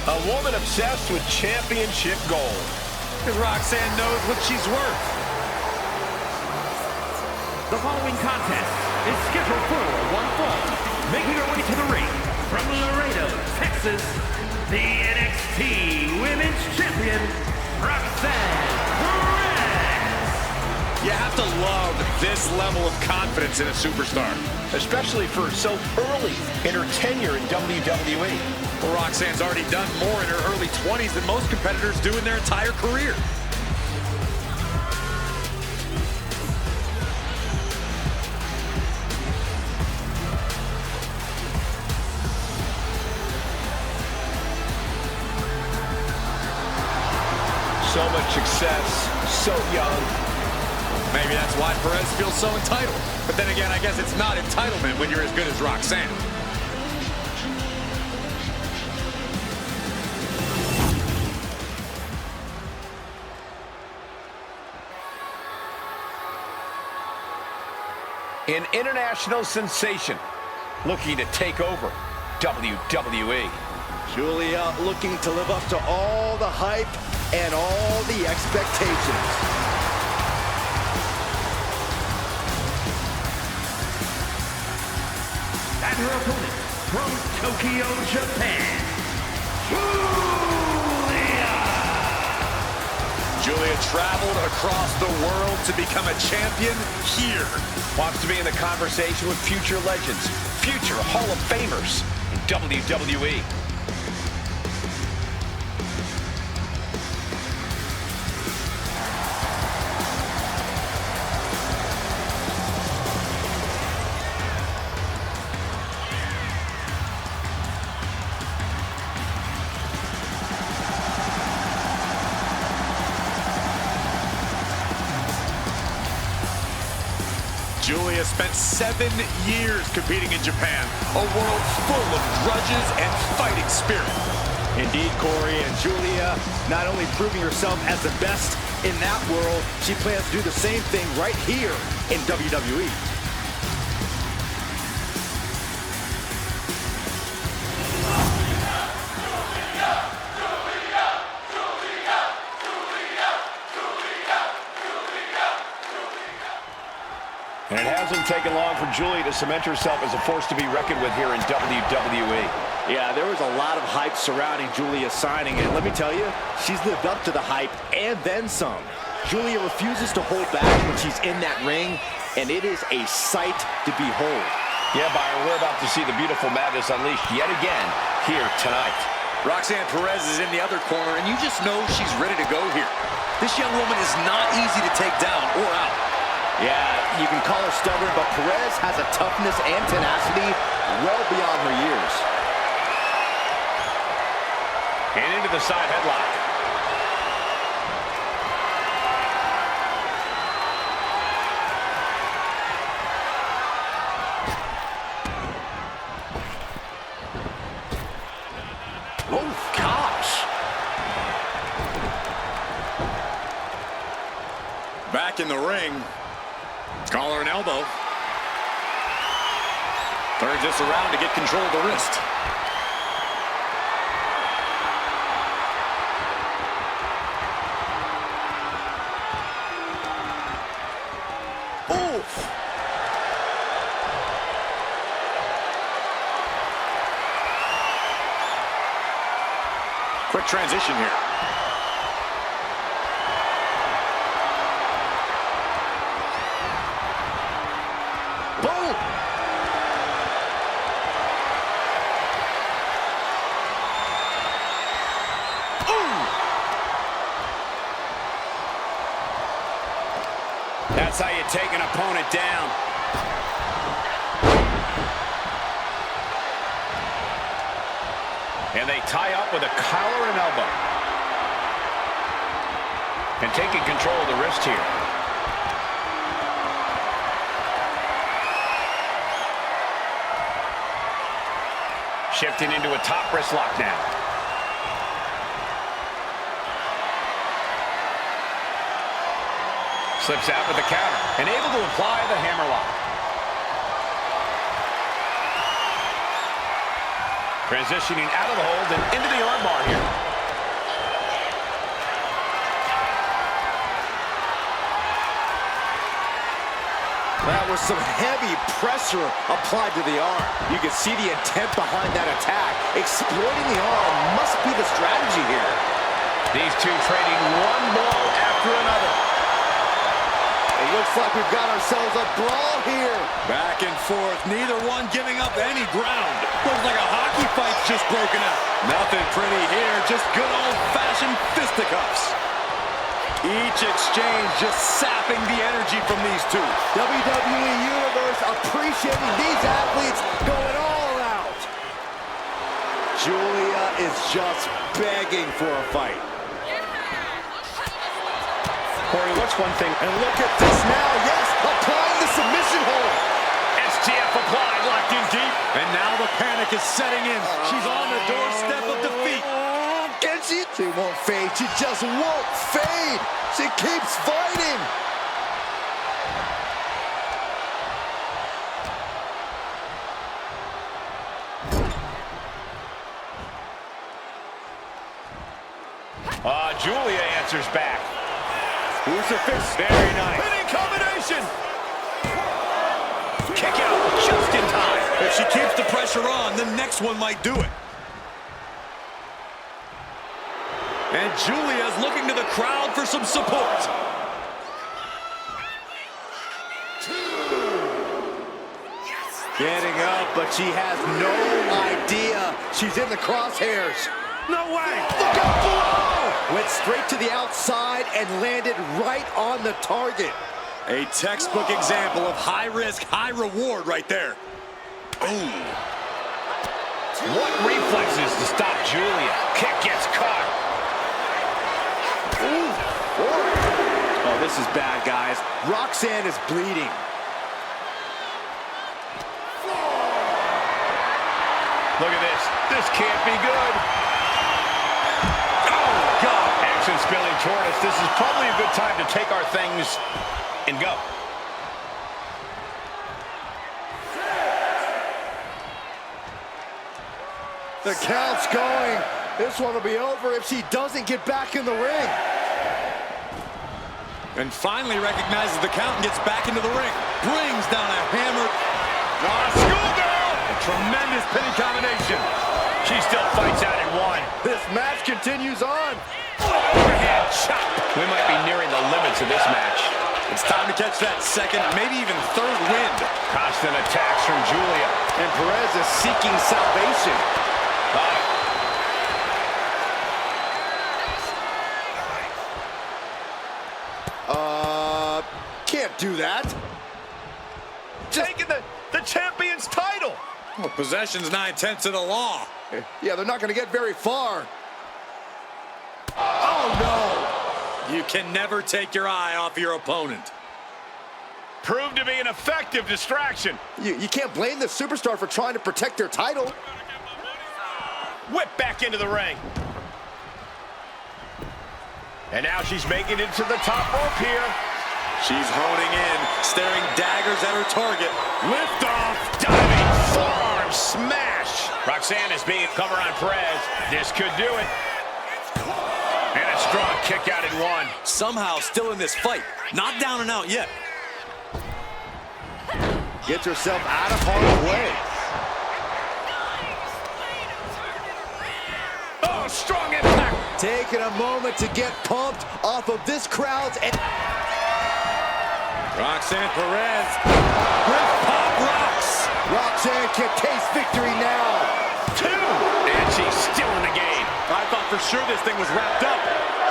A woman obsessed with championship gold. Because Roxanne knows what she's worth. The following contest is scheduled for one fall. Making her way to the ring from Laredo, Texas, the NXT Women's Champion, Roxanne Perez. You have to love this level of confidence in a superstar. Especially for so early in her tenure in WWE. Well, Roxanne's already done more in her early 20s than most competitors do in their entire career. So much success, so young. Maybe that's why Perez feels so entitled. But then again, I guess it's not entitlement when you're as good as Roxanne. An international sensation looking to take over WWE. Giulia looking to live up to all the hype and all the expectations. And her opponent from Tokyo, Japan, Giulia traveled across the world to become a champion here. Wants to be in the conversation with future legends, future Hall of Famers in WWE. Giulia spent 7 years competing in Japan, a world full of grudges and fighting spirit. Indeed, Corey, and Giulia not only proving herself as the best in that world, she plans to do the same thing right here in WWE. And it hasn't taken long for Giulia to cement herself as a force to be reckoned with here in WWE. Yeah, there was a lot of hype surrounding Giulia's signing, and let me tell you, she's lived up to the hype and then some. Giulia refuses to hold back when she's in that ring, and it is a sight to behold. Yeah, Byron, we're about to see the beautiful madness unleashed yet again here tonight. Roxanne Perez is in the other corner, and you just know she's ready to go here. This young woman is not easy to take down or out. Yeah, you can call her stubborn, but Perez has a toughness and tenacity well beyond her years. And into the side headlock. Oh, gosh. Back in the ring. Collar and elbow. Turns this around to get control of the wrist. Oof. Quick transition here. Boom. That's how you take an opponent down. And they tie up with a collar and elbow. And taking control of the wrist here. Shifting into a top wrist lock now. Slips out with the counter and able to apply the hammerlock. Transitioning out of the hold and into the armbar here. That was some heavy pressure applied to the arm. You can see the intent behind that attack. Exploiting the arm must be the strategy here. These two trading one blow after another. It looks like we've got ourselves a brawl here. Back and forth, neither one giving up any ground. Looks like a hockey fight's just broken out. Nothing pretty here, just good old-fashioned fisticuffs. Each exchange just sapping the energy from these two. WWE Universe appreciating these athletes going all out. Giulia is just begging for a fight. Corey, what's one thing? And look at this now, yes, applying the submission hold. STF applied, locked in deep. And now the panic is setting in. She's on the doorstep of defeat. Can she? She won't fade. She just won't fade. She keeps fighting. Giulia answers back. Who's her fist? Very nice. Hitting combination. Kick out just in time. If she keeps the pressure on, the next one might do it. And Giulia's looking to the crowd for some support. Getting up, but she has no idea she's in the crosshairs. No way! Look out below! Went straight to the outside and landed right on the target. A textbook example of high risk, high reward right there. Boom. What reflexes to stop Giulia? Kick gets caught. Oh, this is bad, guys. Roxanne is bleeding. Look at this. This can't be good. Oh, God. Action spilling toward us. This is probably a good time to take our things and go. The count's going. This one will be over if she doesn't get back in the ring. And finally recognizes the count and gets back into the ring. Brings down a hammer. Schoolgirl! A tremendous pinning combination. She still fights out in one. This match continues on. Overhead chop. We might be nearing the limits of this match. It's time to catch that second, maybe even third wind. Constant attacks from Giulia. And Perez is seeking salvation. Can't do that. Taking the champion's title. Well, possession's 9/10 of the law. Yeah, they're not going to get very far. Oh, no. You can never take your eye off your opponent. Proved to be an effective distraction. You can't blame the superstar for trying to protect their title. Whip back into the ring. And now she's making it to the top rope here. She's honing in, staring daggers at her target. Lift off. Diving forearm smash. Roxanne is being covered on Perez. This could do it. And a strong kick out in one. Somehow still in this fight. Not down and out yet. Gets herself out of harm's way. Oh, strong impact. Taking a moment to get pumped off of this crowd's... Roxanne Perez with pop rocks. Roxanne can taste victory now. 2. And she's still in the game. I thought for sure this thing was wrapped up.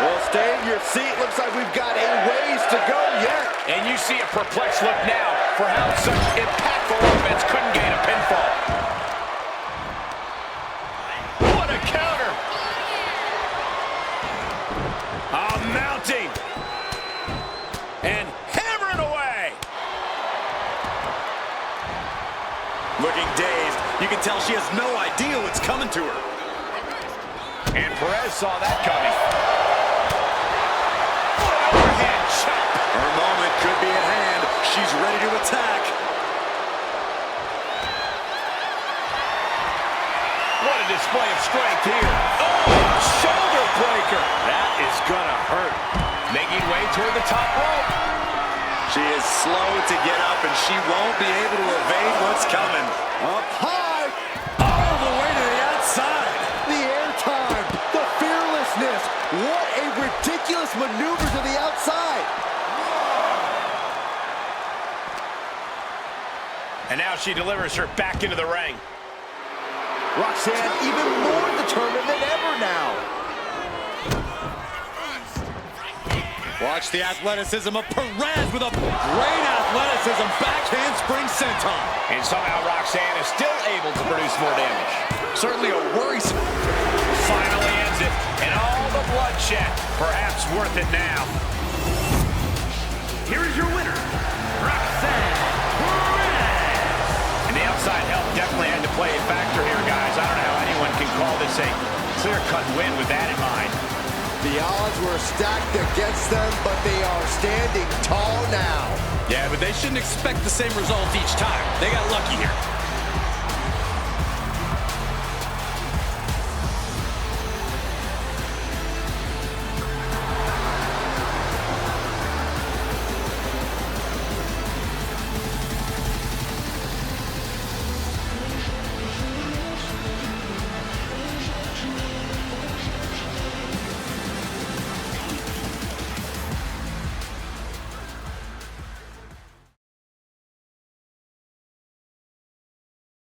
Well, stay in your seat. Looks like we've got a ways to go yet. And you see a perplexed look now for how such impactful offense couldn't gain a pinfall. What a counter. Mounting. And hammering away. Looking dazed. You can tell she has no idea what's coming to her. And Perez saw that coming. Overhead chop. Her moment could be at hand. She's ready to attack. What a display of strength here. Oh, shoulder breaker. That is gonna hurt. Making way toward the top rope. She is slow to get up, and she won't be able to evade what's coming. Up high, all the way to the outside. The airtime, the fearlessness. What a ridiculous maneuver to the outside. And now she delivers her back into the ring. Roxanne even more determined than ever now. Watch the athleticism of Perez with a great athleticism backhand spring senton. And somehow Roxanne is still able to produce more damage. Certainly a worrisome. Finally ends it. And all the bloodshed, perhaps worth it now. Here is your winner, Roxanne Perez. And the outside help definitely had to play a factor here, guys. I don't know how anyone can call this a clear-cut win with that in mind. The odds were stacked against them, but they are standing tall now. Yeah, but they shouldn't expect the same result each time. They got lucky here.